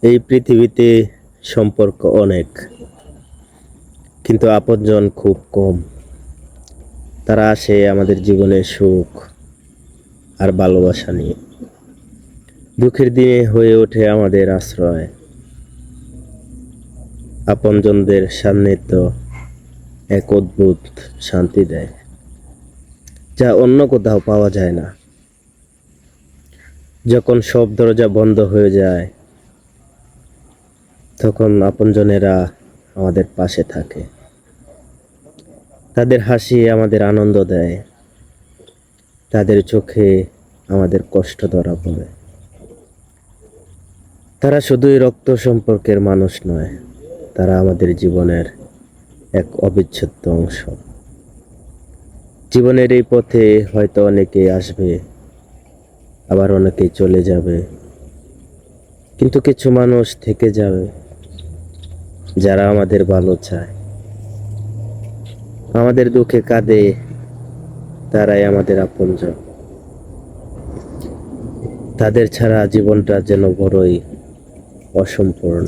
এই পৃথিবীতে সম্পর্ক অনেক, কিন্তু আপনজন খুব কম। তারা আসে আমাদের জীবনে সুখ আর ভালোবাসা নিয়ে, দুঃখের দিনে হয়ে ওঠে আমাদের আশ্রয়। আপনজনদের সান্নিধ্য এক অদ্ভুত শান্তি দেয়, যা অন্য কোথাও পাওয়া যায় না। যখন সব দরজা বন্ধ হয়ে যায়, তখন আপনজনেরা আমাদের পাশে থাকে। তাদের হাসি আমাদের আনন্দ দেয়, তাদের চোখে আমাদের কষ্ট ধরা পড়ে। তারা শুধুই রক্ত সম্পর্কের মানুষ নয়, তারা আমাদের জীবনের এক অবিচ্ছেদ্য অংশ। জীবনের এই পথে হয়তো অনেকেই আসবে, আবার অনেকেই চলে যাবে, কিন্তু কিছু মানুষ থেকে যাবে যারা আমাদের ভালো চায়। আমাদের দুঃখে কাঁদে, তারাই আমাদের আপনজন। তাদের ছাড়া জীবনটা যেন বড়ই অসম্পূর্ণ।